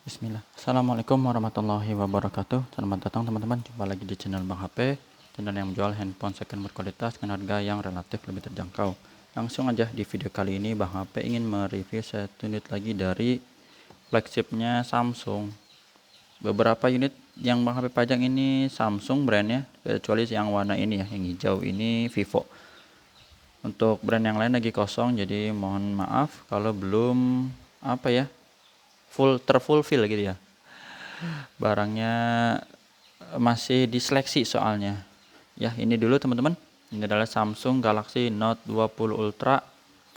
Bismillah. Assalamualaikum warahmatullahi wabarakatuh. Selamat datang teman-teman. Jumpa lagi di channel Bang HP, channel yang menjual handphone second berkualitas dengan harga yang relatif lebih terjangkau. Langsung aja di video kali ini Bang HP ingin mereview satu unit lagi dari flagshipnya Samsung. Beberapa unit yang Bang HP pajang ini Samsung brandnya, kecuali yang warna ini ya, yang hijau ini Vivo. Untuk brand yang lain lagi kosong, jadi mohon maaf kalau belum terfulfill gitu ya. Barangnya masih diseleksi soalnya. Ya, ini dulu teman-teman. Ini adalah Samsung Galaxy Note 20 Ultra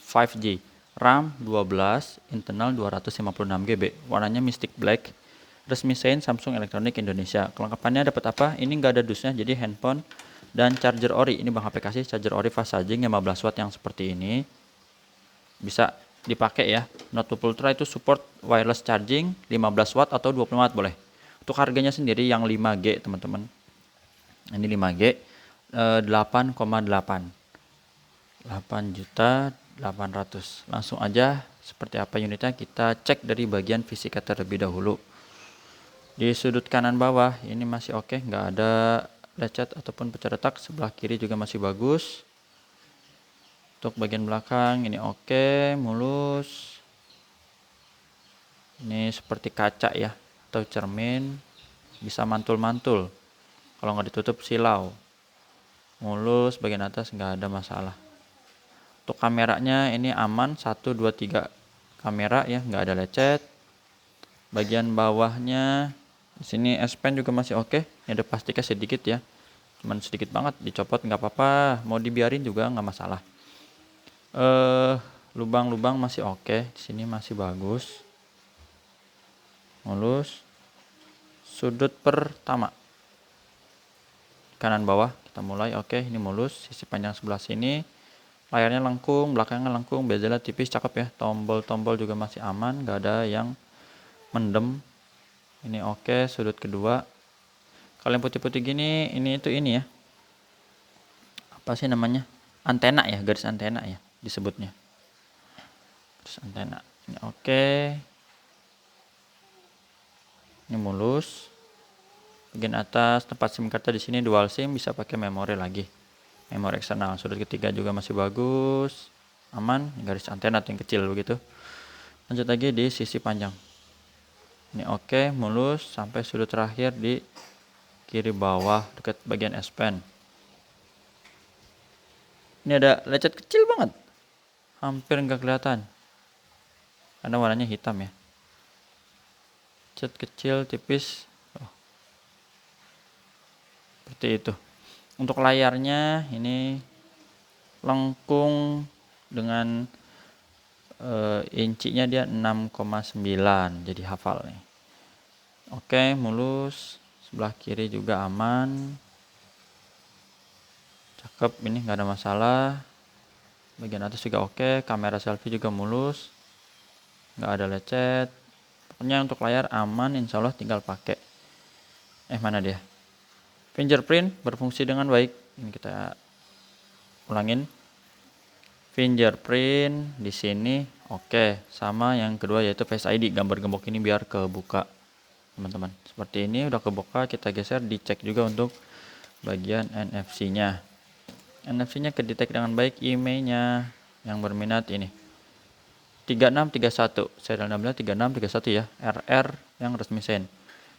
5G. RAM 12, internal 256 GB. Warnanya Mystic Black. Resmi sign Samsung Elektronik Indonesia. Kelengkapannya dapat apa? Ini nggak ada dusnya, jadi handphone dan charger ori. Ini Bang HP kasih charger ori fast charging 15 watt yang seperti ini. Bisa dipakai ya. Note 20 Ultra itu support wireless charging 15 watt atau 20 watt boleh. Untuk harganya sendiri yang 5G teman-teman. Ini 5G 8,8. 8.800.000. Langsung aja seperti apa unitnya kita cek dari bagian fisika terlebih dahulu. Di sudut kanan bawah ini masih oke, nggak ada lecet ataupun pecah retak. Sebelah kiri juga masih bagus. Untuk bagian belakang ini oke, mulus. Ini seperti kaca ya, atau cermin, bisa mantul-mantul. Kalau nggak ditutup silau. Mulus, bagian atas nggak ada masalah. Untuk kameranya ini aman, 1, 2, 3 kamera ya, nggak ada lecet. Bagian bawahnya di sini S Pen juga masih oke. Ini ada plastiknya sedikit ya, cuman sedikit banget, dicopot nggak apa-apa, mau dibiarin juga nggak masalah. Lubang-lubang masih oke, di sini masih bagus, mulus. Sudut pertama kanan bawah kita mulai, oke, ini mulus. Sisi panjang sebelah sini, layarnya lengkung, belakangnya lengkung, bezelnya tipis, cakep ya. Tombol-tombol juga masih aman, nggak ada yang mendem. Ini oke. Sudut kedua, kalau yang putih-putih gini, ini ya, apa sih namanya, antena ya, garis antena ya disebutnya, garis antena. Ini oke, ini mulus. Bagian atas tempat SIM cardnya di sini dual SIM, bisa pakai memori lagi, memori eksternal. Sudut ketiga juga masih bagus, aman. Garis antena yang kecil begitu. Lanjut lagi di sisi panjang, ini oke, mulus sampai sudut terakhir di kiri bawah dekat bagian S Pen. Ini ada lecet kecil banget, hampir nggak kelihatan karena warnanya hitam ya. Cat kecil tipis seperti itu. Untuk layarnya ini lengkung dengan incinya dia 6,9, jadi hafal nih. Oke, mulus. Sebelah kiri juga aman, cakep, ini nggak ada masalah. Bagian atas juga oke, kamera selfie juga mulus, nggak ada lecet. Pokoknya untuk layar aman, insya Allah tinggal pakai. Mana dia? Fingerprint berfungsi dengan baik. Ini kita ulangin. Fingerprint di sini oke. Sama yang kedua yaitu Face ID, gambar gembok ini biar kebuka teman-teman. Seperti ini udah kebuka, kita geser, dicek juga untuk bagian NFC-nya. NFC-nya kedetek dengan baik. IMEI-nya yang berminat ini 3631, serial number 3631 ya, RR yang resmi sign.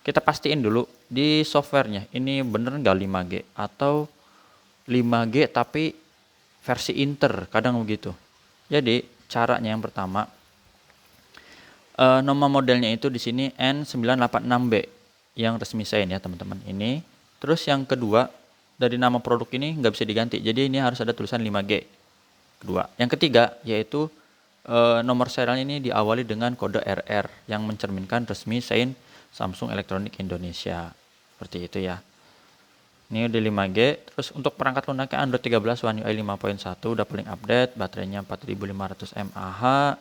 Kita pastiin dulu di softwarenya ini bener nggak 5G atau 5G tapi versi inter, kadang begitu. Jadi caranya yang pertama, nomor modelnya itu di sini N986B yang resmi sign ya teman-teman. Ini terus yang kedua, dari nama produk ini nggak bisa diganti, jadi ini harus ada tulisan 5G kedua. Yang ketiga yaitu nomor serial ini diawali dengan kode RR yang mencerminkan resmi sign Samsung Elektronik Indonesia. Seperti itu ya. Ini udah 5G. Terus untuk perangkat lunaknya Android 13 One UI 5.1 udah paling update, baterainya 4500 mAh.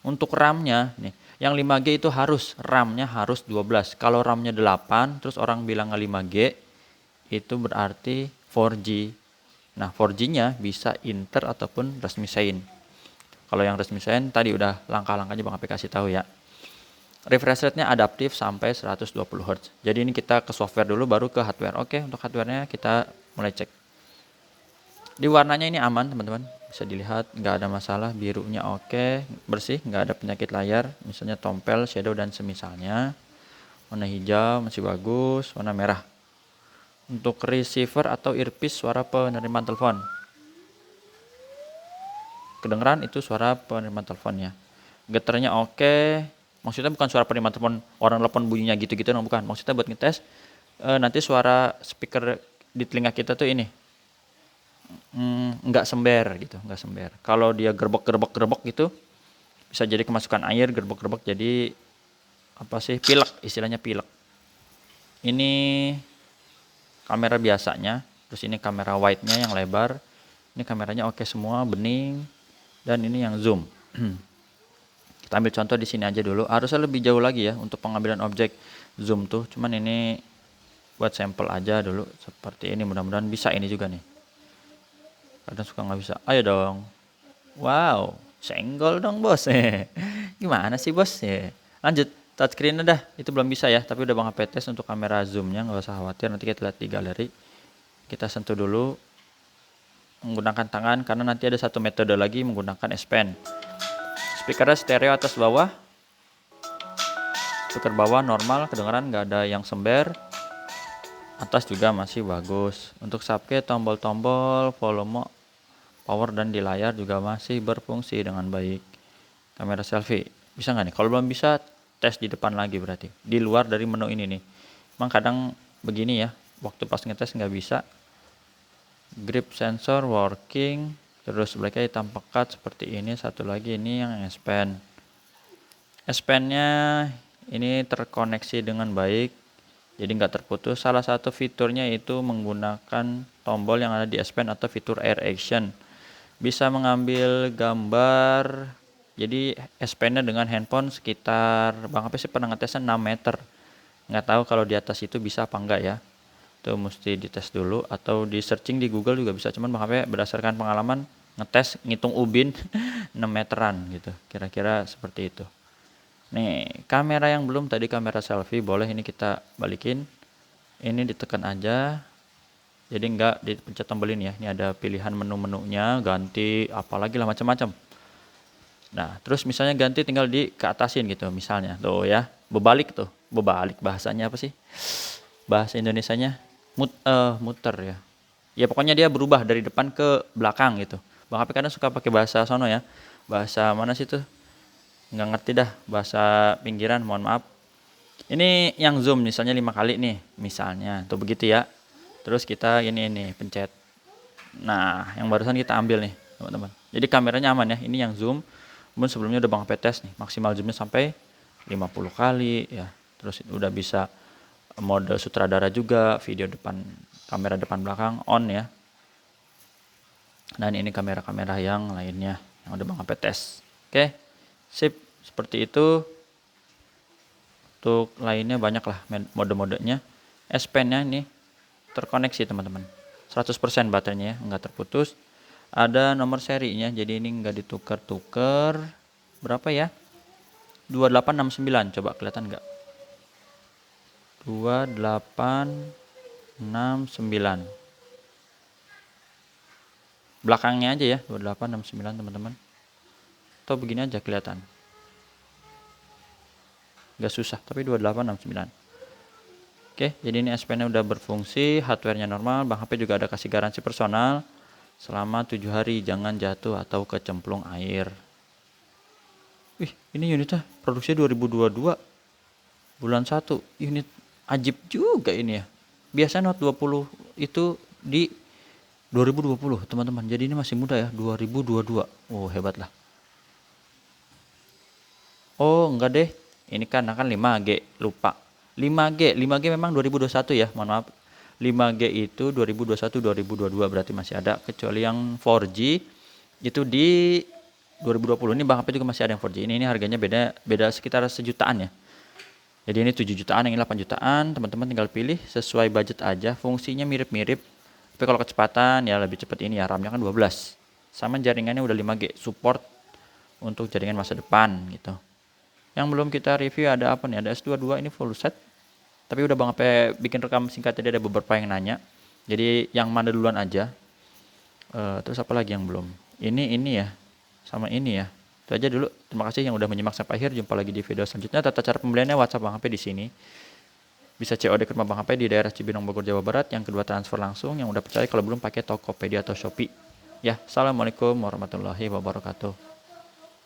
Untuk RAM-nya nih, yang 5G itu RAM-nya harus 12. Kalau RAM-nya 8 terus orang bilang 5G, itu berarti 4G. Nah, 4G-nya bisa inter ataupun resmi sign. Kalau yang resmi sign tadi udah langkah-langkahnya Bang HP kasih tahu ya. refresh rate-nya adaptif sampai 120 Hz. Jadi ini kita ke software dulu baru ke hardware. Oke, untuk hardware-nya kita mulai cek. Di warnanya ini aman teman-teman, bisa dilihat nggak ada masalah, birunya oke, bersih, nggak ada penyakit layar, misalnya tompel, shadow dan semisalnya. Warna hijau masih bagus, warna merah. Untuk receiver atau earpiece suara penerimaan telepon. Kedengeran itu suara penerimaan teleponnya. Getarnya oke. Maksudnya bukan suara penerimaan telepon orang telepon bunyinya gitu-gitu, bukan. Maksudnya buat ngetes nanti suara speaker di telinga kita tuh ini nggak sember gitu, nggak sember. Kalau dia gerbek gitu bisa jadi kemasukan air, gerbek jadi apa sih, pilek, istilahnya pilek. Ini kamera biasanya, terus ini kamera wide-nya yang lebar. Ini kameranya oke semua, bening, dan ini yang zoom. Kita ambil contoh di sini aja dulu. Harusnya lebih jauh lagi ya untuk pengambilan objek zoom tuh. Cuman ini buat sampel aja dulu seperti ini. Mudah-mudahan bisa ini juga nih. Kadang suka nggak bisa. Ayo dong. Wow, senggol dong bos. Gimana sih bos? Lanjut. Touchscreen dah. Itu belum bisa ya. Tapi udah Bang HP tes untuk kamera zoomnya. Nggak usah khawatir. Nanti kita lihat di galeri. Kita sentuh dulu. Menggunakan tangan. Karena nanti ada satu metode lagi menggunakan S Pen. Speakernya stereo atas bawah. Speaker bawah normal, kedengaran nggak ada yang sember. Atas juga masih bagus. Untuk subkey, tombol-tombol, volume, power dan di layar juga masih berfungsi dengan baik. Kamera selfie bisa nggak nih? Kalau belum bisa, tes di depan lagi berarti. Di luar dari menu ini nih. Emang kadang begini ya, waktu pas ngetes nggak bisa. Grip sensor working. Terus blacknya hitam pekat seperti ini. Satu lagi ini yang S Pen. S Pen-nya ini terkoneksi dengan baik, jadi nggak terputus. Salah satu fiturnya itu menggunakan tombol yang ada di S Pen atau fitur Air Action. Bisa mengambil gambar. Jadi S Pen-nya dengan handphone sekitar, Bang HP sih pernah ngetesnya 6 meter. Nggak tahu kalau di atas itu bisa apa enggak ya. Itu mesti dites dulu atau di searching di Google juga bisa. Cuman Bang HP berdasarkan pengalaman ngetes ngitung ubin 6 meteran gitu. Kira-kira seperti itu. Nih, kamera yang belum tadi kamera selfie boleh ini kita balikin. Ini ditekan aja. Jadi enggak dipencet tombol ini ya. Ini ada pilihan menu-menunya, ganti apalagi lah macam-macam. Nah, terus misalnya ganti tinggal di keatasin gitu misalnya. Tuh ya, berbalik tuh. Berbalik bahasanya apa sih? Bahasa Indonesianya muter ya. Ya pokoknya dia berubah dari depan ke belakang gitu. Bang HP kadang suka pakai bahasa sono ya. Bahasa mana sih tuh? Nggak ngerti dah bahasa pinggiran, mohon maaf. Ini yang zoom misalnya 5 kali nih misalnya. Tuh begitu ya. Terus kita ini pencet. Nah, yang barusan kita ambil nih, teman-teman. Jadi kameranya aman ya. Ini yang zoom. Kemudian sebelumnya udah Bang HP tes nih, maksimal zoomnya sampai 50 kali ya. Terus udah bisa mode sutradara juga, video depan, kamera depan belakang on ya. Dan ini kamera-kamera yang lainnya yang udah Bang HP tes. Oke, sip, seperti itu. Untuk lainnya banyak lah mode-modenya. S Pen-nya ini terkoneksi teman-teman. 100% baterainya ya, nggak terputus. Ada nomor serinya, jadi ini nggak ditukar-tukar. Berapa ya? 2869, coba kelihatan nggak? 2869. Belakangnya aja ya, 2869 teman-teman. Atau begini aja kelihatan. Nggak susah, tapi 2869. Oke, jadi ini S Pen-nya udah berfungsi, hardware-nya normal, Bang HP juga ada kasih garansi personal selama 7 hari, jangan jatuh atau kecemplung air. Wih, ini unitnya produksinya 2022 bulan 1, unit ajib juga ini ya. Biasa Note 20 itu di 2020 teman-teman, jadi ini masih muda ya, 2022. Oh hebat lah. Oh enggak deh, ini kan 5G, lupa. 5G memang 2021 ya, mohon maaf. 5G itu 2021-2022 berarti masih ada, kecuali yang 4G itu di 2020. Ini Bang HP juga masih ada yang 4G. Ini harganya beda sekitar sejutaan ya. Jadi ini 7 jutaan, yang ini 8 jutaan. Teman-teman tinggal pilih sesuai budget aja. Fungsinya mirip-mirip. Tapi kalau kecepatan ya lebih cepat ini ya. RAM-nya kan 12. Sama jaringannya udah 5G, support untuk jaringan masa depan gitu. Yang belum kita review ada apa nih? Ada S22 ini full set. Tapi udah Bang HP bikin rekam singkat tadi, ada beberapa yang nanya. Jadi yang mana duluan aja. Terus apa lagi yang belum? Ini ya. Sama ini ya. Itu aja dulu. Terima kasih yang udah menyimak sampai akhir. Jumpa lagi di video selanjutnya. Tata cara pembeliannya WhatsApp Bang HP di sini. Bisa COD ke rumah Bang HP di daerah Cibinong, Bogor, Jawa Barat. Yang kedua transfer langsung. Yang udah percaya kalau belum pakai Tokopedia atau Shopee. Ya, assalamualaikum warahmatullahi wabarakatuh.